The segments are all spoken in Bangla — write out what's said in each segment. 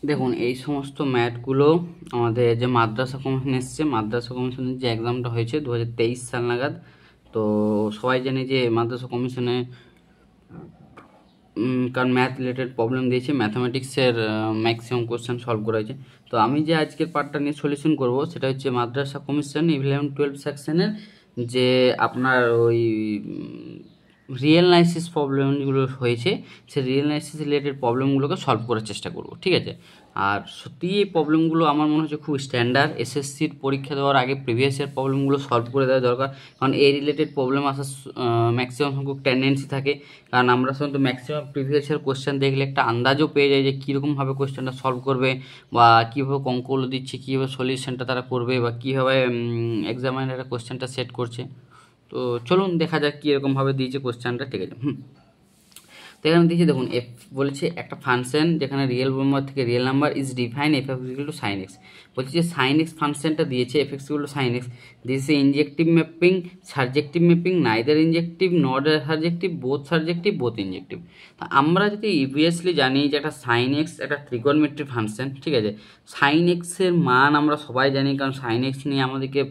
দেখুন এই সমস্ত ম্যাথগুলো আমাদের যে মাদ্রাসা কমিশন এসছে, মাদ্রাসা কমিশনের যে এক্সামটা হয়েছে 2023 সাল নাগাদ, তো সবাই জানে যে মাদ্রাসা কমিশনে কারণ ম্যাথ রিলেটেড প্রবলেম দিয়েছে, ম্যাথামেটিক্সের ম্যাক্সিমাম কোশ্চেন সলভ করা হয়েছে। তো আমি যে আজকের পার্টটা নিয়ে সলিউশন করব সেটা হচ্ছে মাদ্রাসা কমিশন 11-12 সেকশনের যে আপনার ওই রিয়েল অ্যানালাইসিস প্রবলেমগুলো হয়েছে, সেই রিয়েল অ্যানালাইসিস রিলেটেড প্রবলেমগুলোকে সলভ করার চেষ্টা করব, ঠিক আছে। আর সত্যি এই প্রবলেমগুলো আমার মনে হচ্ছে খুব স্ট্যান্ডার্ড, এসএসসির পরীক্ষা দেওয়ার আগে প্রিভিয়াস ইয়ার প্রবলেমগুলো সলভ করে দেওয়া দরকার, কারণ এই রিলেটেড প্রবলেম আসার ম্যাক্সিমাম সংখ্যক টেন্ডেন্সি থাকে। কারণ আমরা সাধারণত ম্যাক্সিমাম প্রিভিয়াস ইয়ার কোশ্চেন দেখলে একটা আন্দাজও পেয়ে যাই যে কীরকমভাবে কোশ্চেনটা সলভ করবে, বা কীভাবে অঙ্কগুলো দিচ্ছে, কীভাবে সলিউশনটা তারা করবে, বা কীভাবে এক্সামিনার কোশ্চেনটা সেট করছে। তো চলুন দেখা যাক কীরকমভাবে দিয়েছে কোশ্চেনটা, ঠিক আছে। তো এখানে দিয়েছি দেখুন, এফ বলেছে একটা ফাংশন যেখানে রিয়েল নাম্বার থেকে real number is define f x equal to sine x. বলছে যে সাইন এক্স ফাংশনটা দিয়েছে, f x equal to sine x, this a injective mapping, subjective mapping, neither injective not subjective, both injective. তা আমরা যদি ইভিয়াসলি জানি যে একটা সাইন এক্স একটা ত্রিকোণমিতিক ফাংশন, ঠিক আছে। সাইন এক্সের মান আমরা সবাই জানি, কারণ সাইন এক্স নিয়ে আমাদেরকে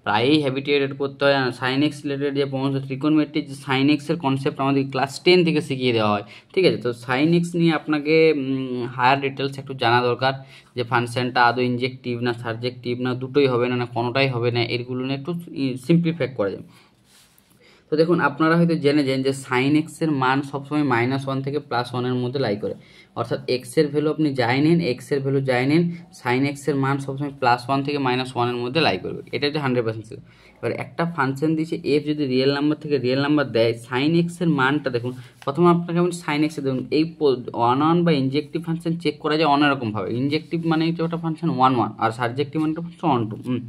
প্রায়ই হ্যাবিটেটেড করতে হয়। সাইন এক্স রিলেটেড যে পড়াশোনা ত্রিকোণমিতিক যে সাইন এক্সের কনসেপ্ট আমাদের ক্লাস 10 থেকে শিখিয়ে দেওয়া হয়, ঠিক আছে। তো সাইন এক্স নিয়ে আপনাকে হায়ার ডিটেলস একটু জানা দরকার, যে ফাংশনটা আদৌ ইনজেক্টিভ না সাবজেক্টিভ না দুটোই হবে না, না কোনোটাই হবে না, এগুলো নিয়ে একটু সিম্পলিফাই করা যায়। তো দেখুন আপনারা হয়তো জেনে যান যে সাইন এক্সের মান সবসময় -1 থেকে +1 মধ্যে লাই করে, অর্থাৎ এক্সের ভ্যালু আপনি যাই নেন, এক্সের ভ্যালু যাই নেন, সাইন এক্সের মান সবসময় +1 থেকে -1 মধ্যে লাই করবে, এটা হচ্ছে 100%। এবার একটা ফাংশন দিয়েছে এফ, যদি রিয়েল নাম্বার থেকে রিয়েল নাম্বার দেয়, সাইন এক্সের মানটা দেখুন, প্রথমে আপনাকে আমি সাইন এক্সে দেখুন এই 1 বা ইনজেক্টিভ ফাংশন চেক করা যায় অন্যরকমভাবে। ইনজেক্টিভ মানে হচ্ছে ওটা ফাংশন 1 আর সাবজেক্টিভ মানে ফাংশন 1 2।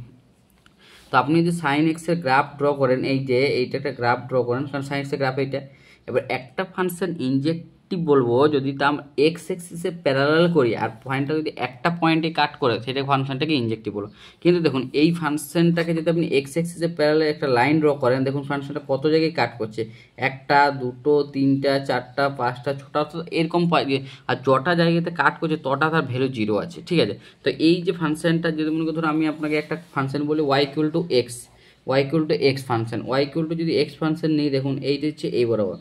তো আপনি যদি সাইন এক্সের গ্রাফ ড্র করেন, এই যে এইটা একটা গ্রাফ ড্র করেন, কারণ সাইন এক্সের গ্রাফ এইটা। এবার একটা ফাংশন ইনজেক্টিভ বলবো যদি তার এক্স এক্সিসে প্যারালাল করি আর পয়েন্টটা যদি একটা পয়েন্টে কাট করে, সেটা ফাংশনটাকে ইনজেক্টিভ বলো। কিন্তু দেখুন এই ফাংশনটাকে যদি আপনি এক্স এক্সিসে প্যারালাল একটা লাইন ড্র করেন, দেখুন ফাংশনটা কত জায়গায় কাট করছে, 1টা 2টো 3টা 4টা 5টা 6টা, এরকম, আর যটা জায়গাতে কাট করছে তটা তার ভ্যালু 0 আছে, ঠিক আছে। তো এই যে ফাংশনটা যদি মনে করুন আমি আপনাকে একটা ফাংশন বলি y equal to x function, y equal to যদি এক্স ফাংশন নেই, দেখুন এইটা হচ্ছে এই বরাবর।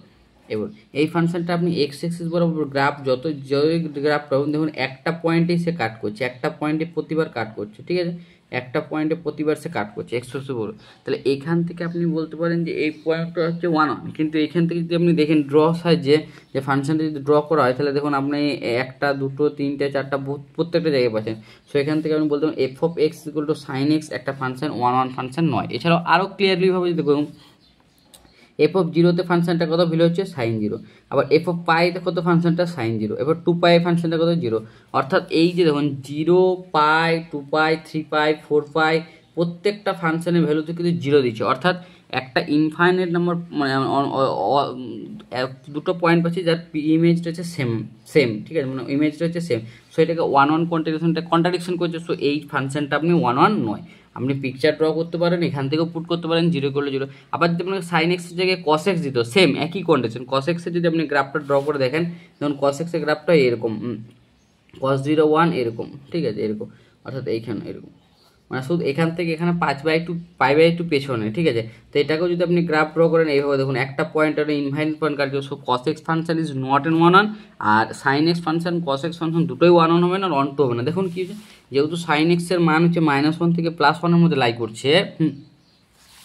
এবার এই ফাংশনটা আপনি এক্স এক্সিস বরাবর গ্রাফ যত গ্রাফ পাবেন, দেখুন একটা পয়েন্টেই সে কাট করছে, একটা পয়েন্টে প্রতিবার কাট করছে, ঠিক আছে। একটা পয়েন্টে প্রতিবার সে কাট করছে এক্স এক্সিস বরাবর। তাহলে এখান থেকে আপনি বলতে পারেন যে এই পয়েন্টটা হচ্ছে 1 কিন্তু এখান থেকে যদি আপনি দেখেন ড্র সাইজে যে ফাংশনটা যদি ড্র করা হয়, তাহলে দেখুন আপনি 1টা 2টো 3টে 4টা প্রত্যেকটা জায়গায় পাচ্ছেন। সো এখান থেকে আপনি বলতে পারেন f of x equal to sine x একটা ফাংশন 1 ফাংশন নয়। এছাড়াও আরও ক্লিয়ারলিভাবে যদি দেখুন, এফ অফ জিরোতে ফাংশনটা কত ভ্যালু হচ্ছে সাইন 0, আবার এফ অফ পাইতে কত ফাংশনটা সাইন 0, এবার 2π ফাংশনটা কত 0। অর্থাৎ এই যে দেখুন 0π 2π 3π 4π প্রত্যেকটা ফাংশনের ভ্যালুতে কিন্তু 0 দিচ্ছে, অর্থাৎ একটা ইনফাইনাইট নাম্বার, মানে দুটো পয়েন্ট পাচ্ছি যার ইমেজটা হচ্ছে সেম, ঠিক আছে, মানে ইমেজটা হচ্ছে সেম। সো এটাকে 1 কন্ট্রাডিকশন করছে। সো এই ফাংশনটা আপনি 1 নয়, আপনি পিকচার ড্র করতে পারেন, এখান থেকেও পুট করতে পারেন 0 করলে 0। আবার যদি আপনাকে সাইন এক্সের জায়গায় কস এক্স দিত, সেম একই কন্ডিশন, কস এক্সের যদি আপনি গ্রাফটা ড্র করে দেখেন, যেমন কস এক্সের গ্রাফটা এরকম, cos 0 1 এরকম, ঠিক আছে, এরকম, অর্থাৎ এইখানে এরকম, মানে শুধু এখান থেকে এখানে পাই বাই টু পেছনে, ঠিক আছে। তো এটাকেও যদি আপনি গ্রাফ ড্র করেন এইভাবে, দেখুন একটা পয়েন্ট একটা ইনফাইনাইট পয়েন্ট কাটছে। So cos x function is not an 1 আর sine x function cos x function দুটোই 1 হবে না, 1 2 হবে না। দেখুন কি হচ্ছে, যেহেতু সাইন এক্সের মান হচ্ছে -1 থেকে +1 মধ্যে লাই করছে,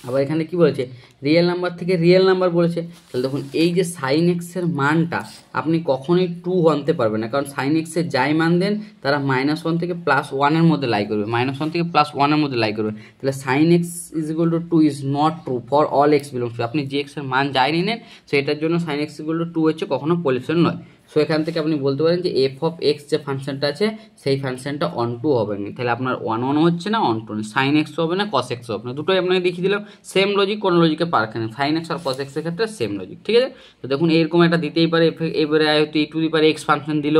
আবার এখানে কি বলেছে রিয়েল নাম্বার থেকে রিয়েল নাম্বার বলেছে, তাহলে দেখুন এই যে সাইন এক্সের মানটা আপনি কখনোই 2 আনতে পারবেন না, কারণ সাইন এক্সের যাই মান দেন তারা -1 থেকে +1 মধ্যে লাই করবে, -1 থেকে +1 মধ্যে লাই করবে। তাহলে sine x is equal to 2 is not true for all x belongs to, আপনি যে এক্সের মান যাই নিলেন সেটার জন্য সাইন এক্স ইকুয়াল টু 2 হচ্ছে কখনো পলিউশন নয়। সো এখান থেকে আপনি বলতে পারেন যে এফ অফ এক্স যে ফাংশনটা আছে সেই ফাংশনটা 1 2 হবে না, তাহলে আপনার 1 হচ্ছে না, 1 2 সাইন এক্স হবে না, কস এক্স হবে না, দুটোই আপনাকে দেখিয়ে দিলাম। সেম লজিক, কোনো লজিকে পার্ক নেই, সাইন এক্স আর কস এক্সের ক্ষেত্রে সেম লজিক, ঠিক আছে। তো দেখুন এরকম একটা দিতেই পারে, এবারে হয়তো e⁻x ফাংশন দিল,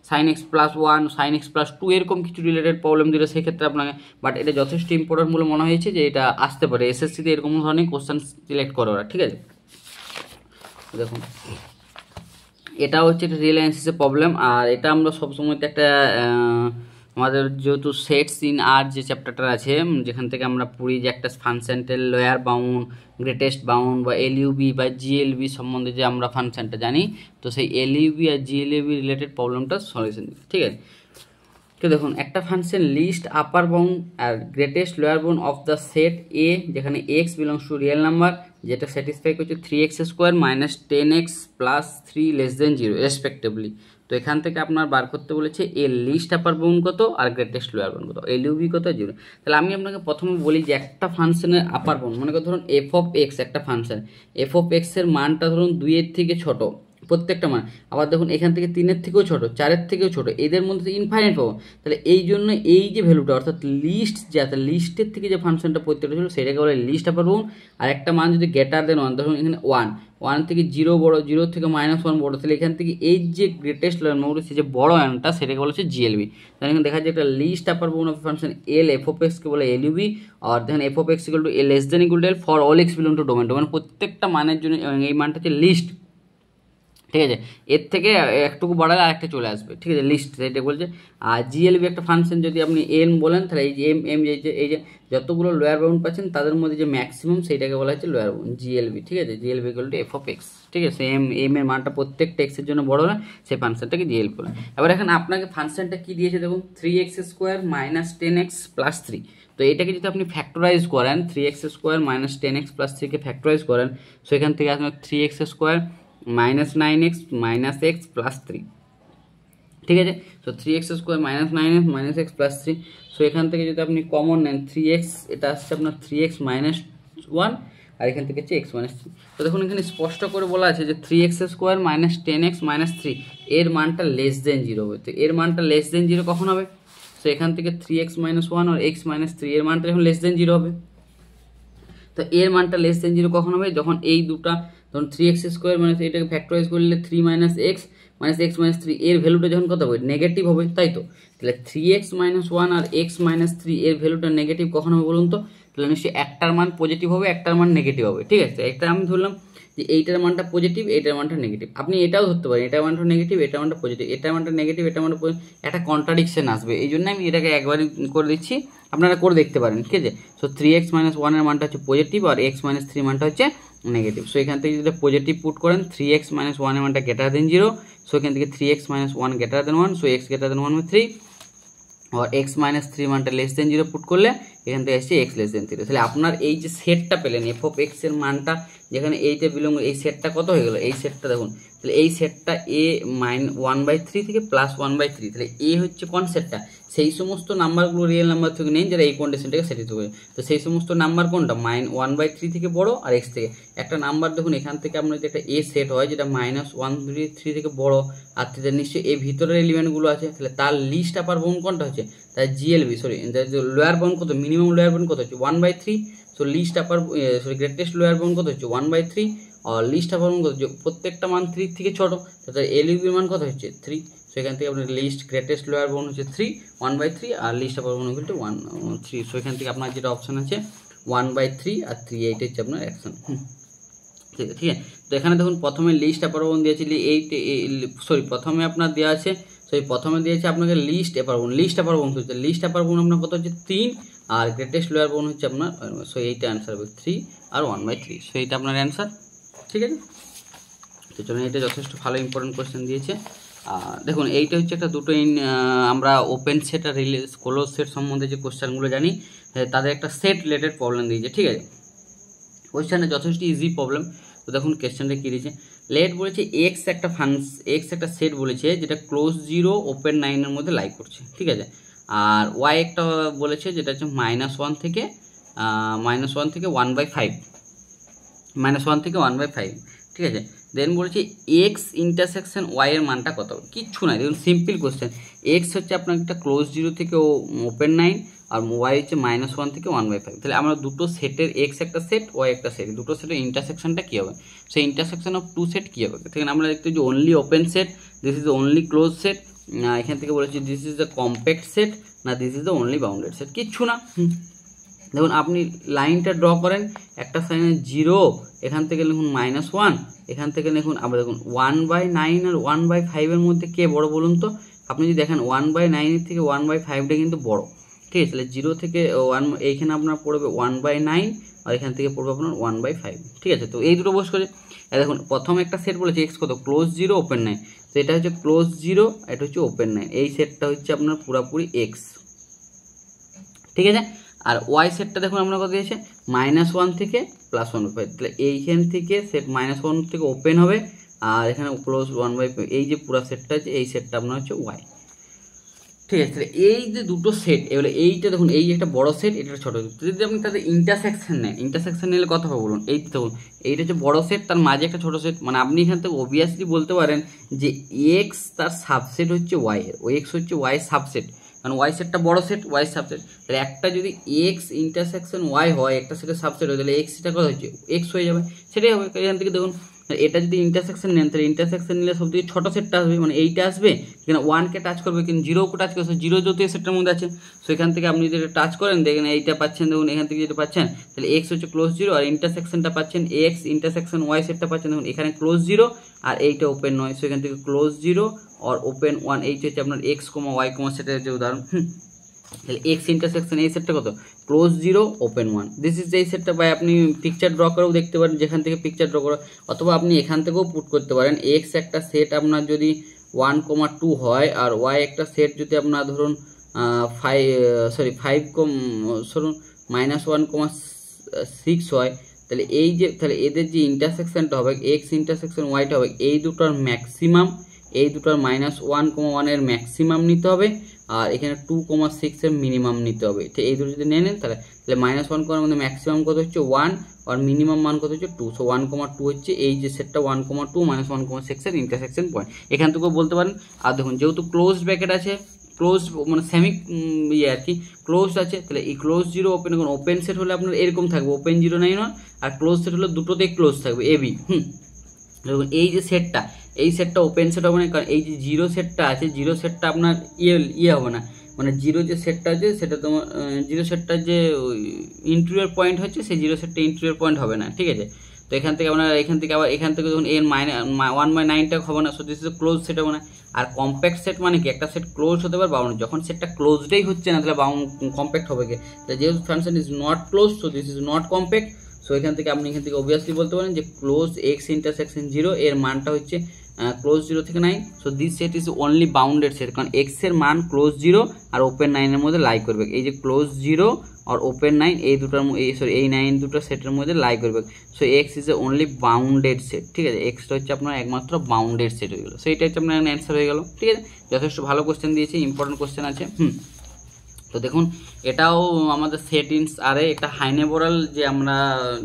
সাইন এক্স +1 সাইন এক্স +2 এরকম কিছু রিলেটেড প্রবলেম দিল সেক্ষেত্রে আপনাকে, বাট এটা যথেষ্ট ইম্পর্টেন্ট বলে মনে হয়েছে যে এটা আসতে পারে এসএসসিতে এরকম ধরনের কোশ্চেন সিলেক্ট করে ওরা, ঠিক আছে। দেখুন এটা হচ্ছে একটা রিয়েল অ্যানালিসিসের প্রবলেম। আর এটা আমরা সবসময় একটা আমাদের যেহেতু সেটস ইন আর যে চ্যাপ্টারটা আছে, যেখান থেকে আমরা পড়ি যে একটা ফাংশনটের লোয়ার বাউন্ড, গ্রেটেস্ট বাউন্ড বা এলইউবি বা জিএলবি সম্বন্ধে যে আমরা ফাংশনটা জানি, তো সেই এলইউবি আর জিএলইবি রিলেটেড প্রবলেমটা সলিউশন, ঠিক আছে। তো দেখুন একটা ফাংশন লিস্ট আপার বাউন্ড আর greatest lower bound of the set A, যেখানে x belongs to real number, যেটা স্যাটিসফাই করছে 3x² minus 10x plus 3 less than 0 respectively. তো এখান থেকে আপনার বার করতে বলেছে এ লিস্ট আপার বাউন্ড কত আর গ্রেটেস্ট লোয়ার বাউন্ড কত, এলইউবি কত, 0। তাহলে আমি আপনাকে প্রথমে বলি যে একটা ফাংশনের আপার বাউন্ড, মনে করুন ধরুন এফ অফ এক্স একটা ফাংশন, এফ অফ এক্সের মানটা ধরুন 2-এর থেকে ছোট প্রত্যেকটা মান, আবার দেখুন এখান থেকে 3-এর থেকেও ছোট, 4-এর থেকেও ছোট, এদের মধ্যে ইনফাইনাইট পাবো। তাহলে এই জন্য এই যে ভ্যালুটা অর্থাৎ লিস্ট, যে লিস্টের থেকে যে ফাংশনটা প্রত্যেকটা ছিল সেটাকে বলে লিস্ট আপার বাউন্ড। আর একটা মান যদি গ্রেটার দেন 1, ধরুন এখানে 1 থেকে 0 বড়, 0 থেকে -1 বড়, তাহলে এখান থেকে এই যে গ্রেটেস্ট লেভেল সে যে বড় মানটা সেটাকে বলা হচ্ছে জিএলবি। তাহলে এখানে দেখা যায় একটা list upper bound of function L F of এক্সকে বলে এলইউবি। আর দেখেন F of x equal to A less than equal to L for all x belong to domain, domain প্রত্যেকটা মানের জন্য এই মানটা হচ্ছে লিস্ট, ঠিক আছে। এর থেকে একটুকু বাড়ালে আরেকটা চলে আসবে, ঠিক আছে, লিস্ট সেটা বলছে। আর জিএলবি একটা ফাংশন যদি আপনি এম বলেন, তাহলে এই যে এম এই যে যতগুলো লোয়ার বাউন্ড পাচ্ছেন তাদের মধ্যে যে ম্যাক্সিমাম সেইটাকে বলা হচ্ছে লোয়ার বাউন্ড, জিএলবি, ঠিক আছে। GLB equal to F of x, ঠিক আছে। এম এর মানটা প্রত্যেকটা এক্সের জন্য বড় হয়, সেই ফাংশনটাকে জিএলবি বলে। এবার এখানে আপনাকে ফাংশনটা কি দিয়েছে দেখুন, 3x² মাইনাস 10x প্লাস 3। তো এটাকে যদি আপনি ফ্যাক্টরাইজ করেন, 3x² মাইনাস 10x প্লাস 3কে ফ্যাক্টরাইজ করেন, সো এখান থেকে আসবে 3x² minus 9x minus x plus 3, ঠিক আছে। So 3x² minus 9x minus x plus 3। So এখান থেকে যদি আপনি কমন নেন 3x, এটা আসছে আপনার 3x মাইনাস 1, আর এখান থেকে হচ্ছে x মাইনাস 3। তো দেখুন এখানে স্পষ্ট করে বলা আছে যে 3x² মাইনাস 10x মাইনাস 3 এর মানটা লেস দেন 0 হবে। তো এর মানটা লেস দেন 0 কখন হবে? সো এখান থেকে 3x মাইনাস 1 আর x মাইনাস 3 এর মানটা যখন লেস দেন 0 হবে। তো এর মানটা লেস দেন 0 কখন হবে? যখন এই দুটা, ধরুন 3x² মানে এটাকে ফ্যাক্টরাইজ করলে 3 মাইনাস এক্স মাইনাস 3 এর ভ্যালুটা যখন কত হবে? নেগেটিভ হবে, তাই তো। তাহলে 3x মাইনাস 1 আর x মাইনাস 3 এর ভ্যালুটা নেগেটিভ কখন হবে বলুন তো? তাহলে নিশ্চয়ই একটার মান পজিটিভ হবে, একটার মান নেগেটিভ হবে, ঠিক আছে। একটা আমি ধরলাম যে এইটার মানটা পজিটিভ, এইটার মানটা নেগেটিভ। আপনি এটাও ধরতে পারেন, এটার মানটা নেগেটিভ, এটার মানটা পজিটিভ, এটার মানটা নেগেটিভ, এটার মানটা পজিটিভ, একটা কন্ট্রাডিকশন আসবে। এই জন্য আমি এটাকে একবারই করে দিচ্ছি, আপনারা করে দেখতে পারেন, ঠিক আছে। সো 3x মাইনাস 1 এর মানটা হচ্ছে পজিটিভ আর x মাইনাস 3 মানটা হচ্ছে নেগেটিভ। সো এখান থেকে যদি পজিটিভ পুট করেন 3x মাইনাস 1 এর মানটা গ্রেটার দেন 0, সো এখান থেকে 3x minus 1 greater than 1, so x greater than 1 by 3, और x মাইনাস 3 মানটা লেস দেন 0 পুট করলে এখান থেকে আসছে x লেস দেন 3। তাহলে আপনার এই যে সেটটা পেলেন এফ অফ এক্স এর মানটা, যেখানে এইটা বিলং, এই সেটটা কত হয়ে গেল? এই সেটটা দেখুন, তাহলে এই সেটটা a মাইন 1/3 থেকে প্লাস 1/3, তাহলে a হচ্ছে কোন সেটটা? সেই সমস্ত নাম্বারগুলো রিয়েল নাম্বার থেকে নেন যারা এই কন্ডিশনটাকে স্যাটিসফাই করে। তো সেই সমস্ত নাম্বার কোনটা? -1/3 থেকে বড় আর x থেকে একটা নাম্বার। দেখুন এখান থেকে আপনার যদি একটা a সেট হয় যেটা -1/3 থেকে বড় আর নিশ্চয়ই এই ভিতরের এলিমেন্টগুলো আছে, তাহলে তার লিস্ট আপার বাউন্ড কোনটা হচ্ছে? তাই জিএলবি, সরি লোয়ার বাউন্ড কত? মিনিমাম লোয়ার বাউন্ড কত হচ্ছে? 1/3। সো লিস্ট আপার সরি গ্রেটেস্ট লোয়ার বাউন্ড কত হচ্ছে? 1/3। আর লিস্ট আপার বাউন্ড কত? প্রত্যেকটা মান 3 থেকে ছোট, তাহলে এলইউবির মান কত হচ্ছে? 3। সো এখান থেকে আপনার লিস্ট গ্রেটেস্ট লোয়ার বাউন্ড হচ্ছে 3, 1/3, আর লিস্ট আপার বাউন্ড হচ্ছে 3। সো এখান থেকে আপনার যেটা অপশন আছে 1/3 আর 3, এইটা হচ্ছে আপনার অ্যাকশন, ঠিক আছে, ঠিক আছে। তো এখানে দেখুন প্রথমে লিস্ট আপার বাউন্ড দিয়েছিল সরি প্রথমে আপনার দেওয়া আছে, প্রথমে দিয়েছে আপনাকে list upper bound, list upper bound হচ্ছে, লিস্ট আপার বাউন্ড আপনার কত হচ্ছে? 3, আর গ্রেটেস্ট লোয়ার বাউন্ড হচ্ছে আপনার, সো এইটা অ্যান্সার হবে 3 আর 1/3। সো এইটা আপনার অ্যান্সার, ঠিক আছে। তো চলুন, এটা যথেষ্ট ভালো ইম্পর্টেন্ট কোয়েশ্চেন দিয়েছে। দেখুন এইটা হচ্ছে একটা দুটো আমরা ওপেন সেট আর ক্লোজ সেট সম্বন্ধে যে কোয়েশ্চেনগুলো জানি তাদের একটা সেট রিলেটেড প্রবলেম দিয়েছে, ঠিক আছে। কোয়েশ্চেনটা যথেষ্ট ইজি প্রবলেম। তো দেখুন কোয়েশ্চেনটা কী দিয়েছে, লেট বলেছে এক্স একটা সেট বলেছে যেটা ক্লোজ 0 ওপেন 9 এর মধ্যে লাই করছে, ঠিক আছে। আর ওয়াই একটা বলেছে যেটা হচ্ছে -1 থেকে 1/5, -1 থেকে 1/5, ঠিক আছে। দেন বলেছে এক্স ইন্টারসেকশন ওয়াই এর মানটা কত? কিচ্ছু নাই, দেখুন সিম্পল কোয়েশ্চেন। এক্স হচ্ছে আপনার একটা ক্লোজ 0 থেকে ওপেন 9, আর ওয়াই হচ্ছে -1 থেকে 1/5। তাহলে আমরা দুটো সেটের এক্স একটা সেট ওয়াই একটা সেট, দুটো সেটের ইন্টারসেকশনটা কী হবে? সেই ইন্টারসেকশন অফ টু সেট কী হবে? এখানে আমরা দেখতে যে only open set, this is only close set, এখান থেকে বলেছি this is the compact set, না this is the only bounded set, কিচ্ছু না। দেখুন আপনি লাইনটা ড্র করেন, একটা সাইনে 0, এখান থেকে লিখুন -1, এখান থেকে লিখুন আবার দেখুন 1/9 আর 1/5 এর মধ্যে কে বড় বলুন তো। আপনি যদি দেখেন 1/9 এর থেকে 1/5টা কিন্তু বড়, ঠিক আছে। তাহলে 0 থেকে 1 এইখানে আপনার পড়বে 1/9 আর এখান থেকে পড়বে আপনার 1/5, ঠিক আছে। তো এই দুটো বস করে দেখুন প্রথম একটা সেট বলেছে এক্স কত, ক্লোজ 0 ওপেন 9, তো এটা হচ্ছে ক্লোজ 0, এটা হচ্ছে ওপেন 9, এই সেটটা হচ্ছে আপনার পুরাপুরি এক্স, ঠিক আছে। আর ওয়াই সেটটা দেখুন আপনার কত দিয়েছে -1 থেকে +1/5, তাহলে এইখান থেকে সেট -1 থেকে ওপেন হবে আর এখানে ক্লোজ 1/5, এই যে পুরো সেটটা আছে এই সেটটা আপনার হচ্ছে ওয়াই, ঠিক আছে। তাহলে এই যে দুটো সেট, এবারে এইটা দেখুন এই একটা বড় সেট, এটা ছোট সেট, যদি আপনি তাদের ইন্টারসেকশন নেন, ইন্টারসেকশন নিলে কত হবে বলুন। এই দেখুন এইটা হচ্ছে বড় সেট, তার মাঝে একটা ছোট সেট, মানে আপনি এখান থেকে অবভিয়াসলি বলতে পারেন যে এক্স তার সাবসেট হচ্ছে ওয়াই এর, ও এক্স হচ্ছে ওয়াই সাবসেট, কারণ ওয়াই সেটটা বড় সেট, ওয়াই সাবসেট। তাহলে একটা যদি এক্স ইন্টারসেকশন ওয়াই হয়, একটা সেটের সাবসেট হয়, তাহলে এক্স এটা কত হচ্ছে এক্স হয়ে যাবে, সেটাই হবে। এখান থেকে দেখুন এটা যদি ইন্টারসেকশন নেন, তাহলে ইন্টারসেকশন নিলে সব থেকে ছোট সেটটা আসবে, মানে এইটা আসবে, এখানে 1কে টাচ করবে কিন্তু 0কে টাচ করবে, 0 যেহেতু এই সেটটার মধ্যে আছে, সো এখান থেকে আপনি যদি টাচ করেন দেখেন এইটা পাচ্ছেন, দেখুন এখান থেকে যেটা পাচ্ছেন, তাহলে এক্স হচ্ছে ক্লোজ 0 আর ইন্টারসেকশনটা পাচ্ছেন এক্স ইন্টারসেকশন ওয়াই সেটটা পাচ্ছেন, দেখুন এখানে ক্লোজ 0 আর এইটা ওপেন নয়, সো এখান থেকে ক্লোজ 0 আর ওপেন 1, এইটা হচ্ছে আপনার এক্স, ওয়াই, সেটের যে উদাহরণ। তাহলে এক্স ইন্টারসেকশন এই সেটটা কত, ক্লোজ 0 ওপেন 1, দিস ইজ এই সেটটা। বাই আপনি পিকচার ড্র করেও দেখতে পারেন, যেখান থেকে পিকচার ড্র করো, অথবা আপনি এখান থেকেও পুট করতে পারেন। এক্স একটা সেট আপনার যদি 1,2 হয় আর ওয়াই একটা সেট যদি আপনার ধরুন 5 ধরুন -1,6 হয়, তাহলে এই যে তাহলে এদের যে ইন্টারসেকশনটা হবে এক্স ইন্টারসেকশন ওয়াইটা হবে এই দুটোর ম্যাক্সিমাম, এই দুটোর -1,1 এর ম্যাক্সিমাম নিতে হবে আর এখানে 2,6 এর মিনিমাম নিতে হবে। তো এই দুটো যদি নেন তাহলে -1 মধ্যে ম্যাক্সিমাম কত হচ্ছে 1 আর মিনিমাম মান কত হচ্ছে 2, সো 1,2 হচ্ছে এই যে সেটটা 1,2 -1,6 এর ইন্টারসেকশন পয়েন্ট, এখান থেকেও বলতে পারেন। আর দেখুন যেহেতু ক্লোজ ব্র্যাকেট আছে, ক্লোজ মানে সেমি ইয়ে আর কি ক্লোজ আছে, তাহলে এই ক্লোজ 0 ওপেন, এখন ওপেন সেট হলে আপনার এরকম থাকবে ওপেন 0 9 1, আর ক্লোজ সেট হলে দুটোতেই ক্লোজ থাকবে এবি। দেখুন এই যে সেটটা, এই সেটটা ওপেন সেট হবে না, কারণ এই যে 0 সেটটা আছে, 0 সেটটা আপনার ইয়ে হবে না, মানে 0 যে সেটটা আছে সেটা তোমার 0 সেটটার যে ইন্টেরিয়র পয়েন্ট হচ্ছে সেই 0 সেটটা ইন্টেরিয়র পয়েন্ট হবে না, ঠিক আছে। তো এখান থেকে আপনার এখান থেকে আবার এখান থেকে যখন এর -1/9টা হবে না, so this is close set হবে না। আর কম্প্যাক্ট সেট মানে কি, একটা সেট ক্লোজ হতে পারে বাউন্ড, যখন সেটটা ক্লোজডই হচ্ছে না তাহলে কম্প্যাক্ট হবে কি, তাহলে যেহেতু function is not close, so this is not compact. So এখান থেকে আপনি এখান থেকে অবভিয়াসলি বলতে পারেন যে ক্লোজ এক্স ইন্টারসেকশন 0 এর মানটা হচ্ছে ক্লোজ 0 থেকে 9, so this set is only bounded set, কারণ এক্স এর মান ক্লোজ 0 আর ওপেন 9 এর মধ্যে লাই করবে, এই যে ক্লোজ 0 আর ওপেন 9 এই দুটোর এই 9 দুটো সেটের মধ্যে লাই করবে, so x is A only bounded set, ঠিক আছে। এক্সটা হচ্ছে আপনার একমাত্র বাউন্ডেড সেট হয়ে গেল, সো এটা হচ্ছে আপনার অ্যান্সার হয়ে গেল, ঠিক আছে। যথেষ্ট ভালো কোশ্চেন দিয়েছে, ইম্পর্টেন্ট কোশ্চেন আছে। তো দেখুন এটাও আমাদের সেট ইনস আরে একটা হাইনেবোরাল, যে আমরা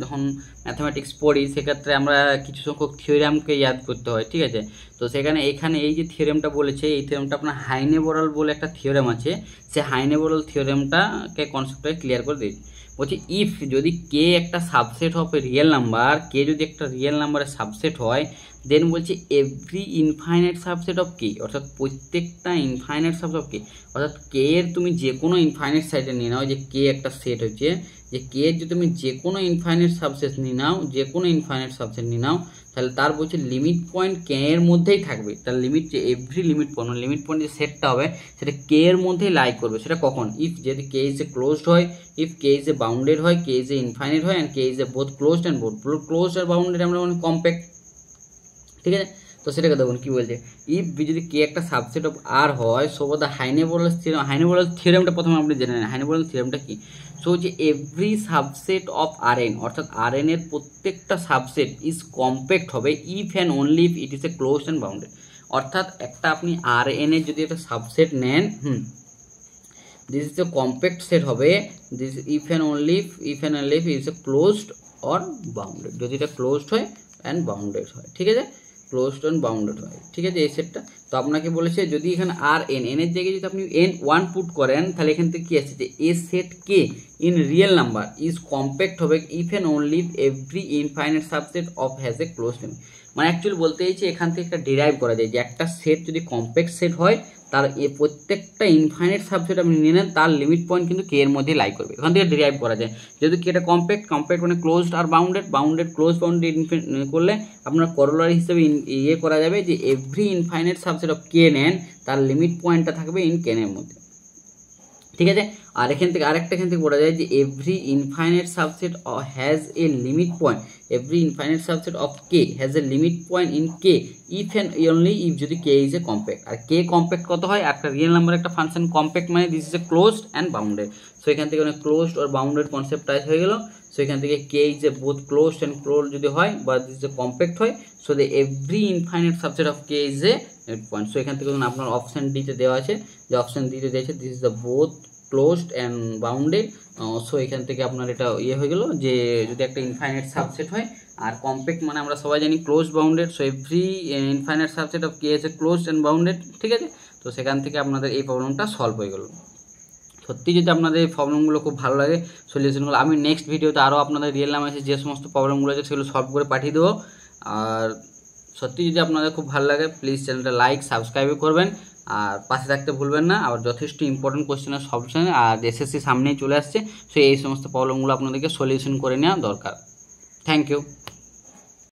যখন ম্যাথমেটিক্স পড়ি সেক্ষেত্রে আমরা কিছু সংখ্যক থিওরেমকে ইয়াদ করতে হয়, ঠিক আছে। তো সেখানে এখানে এই যে থিওরেমটা বলেছে, এই থিওরেমটা আপনার হাইনেবোরাল বলে একটা থিওরেম আছে, সে হাইনেবোরাল থিওরেমটাকে কনসেপ্টটা ক্লিয়ার করে দিয়েছে। বলছি ইফ যদি কে একটা subset of a real number, K যদি একটা রিয়েল নাম্বারের সাবসেট হয়, দেন বলছে every infinite subset of K, অর্থাৎ প্রত্যেকটা ইনফাইনাইট সাবসেট অফ কে, অর্থাৎ কে এর তুমি যে কোনো ইনফাইনাইট সাইডে নিয়ে নাও, যে কে একটা সেট হচ্ছে, যে কে এর যদি তুমি যে কোনো ইনফাইনাইট সাবসেট নিয়ে নাও, যে কোনো ইনফাইনাইট সাবসেট নিয়ে নাও, তাহলে তার বলছে লিমিট পয়েন্ট কে এর মধ্যেই থাকবে, তার লিমিট যে এভরি লিমিট পয়েন্ট যে সেটটা হবে সেটা কে এর মধ্যেই লাই করবে, সেটা কখন, ইফ যদি কে ইজ এ ক্লোজড হয়, if K is a bounded হয়, কে ইজ এ ইনফাইনাইট হয়, and K is a both closed and both closed আর বাউন্ডেড আমরা মানে কম্প্যাক্ট, ঠিক আছে। তো সেটাকে দেখুন কি বলছে, ইফ যদি কে একটা সাবসেট অফ আর হয়, so the Heine Borel theorem, Heine Borel থিওরেমটা প্রথমে আপনি জেনে নেন, হাইনেবোরাল থিওরেমটা কি। সো যে every subset of R n, অর্থাৎ আর এন এর প্রত্যেকটা সাবসেট ইজ কম্প্যাক্ট হবে if and only if it is a closed and bounded, অর্থাৎ একটা আপনি আর এন এর যদি একটা সাবসেট নেন, this is a compact set হবে, this if and only if is a closed or bounded, যদি এটা ক্লোজড হয় অ্যান্ড বাউন্ডেড হয়, ঠিক আছে, ক্লোজড অ্যান্ড বাউন্ডেড হয়, ঠিক আছে এই সেটটা। তো আপনাকে বলেছে যদি এখানে আর এন এর জায়গায় যদি আপনি n1 পুট করেন, তাহলে এখান থেকে কি আসছে যে a set K in real number is compact হবে if and only every infinite subset of has a closed limit, মানে অ্যাকচুয়ালি বলতে চাইছি এখান থেকে একটা ডিরাইভ করা যায় যে একটা সেট যদি কমপ্লেক্স সেট হয় তার প্রত্যেকটা ইনফাইনাইট সাবসেট আপনি নিয়ে নেন, তার লিমিট পয়েন্ট কিন্তু কে এর মধ্যে লাই করবে, এখান থেকে ডিরাইভ করা যায়। যেহেতু কি এটা কমপ্যাক্ট মানে ক্লোজড আর বাউন্ডেড ক্লোজ বাউন্ডেড করলে আপনার করোলারি হিসেবে ইয়ে করা যাবে যে এভরি ইনফাইনাইট সাবসেট অফ কে নেন তার লিমিট পয়েন্টটা থাকবে ইন কেন এর মধ্যে, ঠিক আছে। আর এখান থেকে আরেকটা এখান থেকে বলা যায় যে every infinite subset has a limit point, every infinite subset of K has a limit point in K if and only if যদি কে ইজ এ কম্প্যাক্ট। আর কে কম্প্যাক্ট কত হয়, একটা রিয়েল নাম্বার একটা ফাংশন কম্প্যাক্ট মানে this is a closed and bounded. So এখান থেকে ক্লোজড আর বাউন্ডেড কনসেপ্ট হয়ে গেল। সো এখান থেকে K is a both closed and close যদি হয় বা দিস ইজ এ কম্প্যাক্ট হয়, so the every infinite subset of K is a point. So এখান থেকে আপনার অপশন ডিতে দেওয়া আছে, যে অপশন ডিতে দিয়েছে this is the both closed and bounded. So এখান থেকে আপনার এটা ইয়ে হয়ে গেল যে যদি একটা ইনফাইনাইট সাবসেট হয় আর কম্প্যাক্ট মানে আমরা সবাই জানি close bounded, so every infinite subset of K আছে ক্লোজড অ্যান্ড বাউন্ডেড, ঠিক আছে। তো সেখান থেকে আপনাদের এই প্রবলেমটা সলভ হয়ে গেল। সত্যি যদি আপনাদের এই প্রবলেমগুলো খুব ভালো লাগে সলিউশনগুলো, আমি নেক্সট ভিডিওতে আরও আপনাদের রিয়েল নামে যে সমস্ত প্রবলেমগুলো আছে সেগুলো সলভ করে পাঠিয়ে দেবো। আর সত্যি যদি আপনাদের খুব ভালো লাগে প্লিজ চ্যানেলটা লাইক সাবস্ক্রাইবও করবেন আর পাশে থাকতে ভুলবেন না। আবার যথেষ্ট ইম্পর্টেন্ট কোশ্চেনের সলিউশন আর এসএসসি সামনেই চলে আসছে, সো এই সমস্ত প্রবলেমগুলো আপনাদেরকে সলিউশন করে নেওয়া দরকার। Thank you.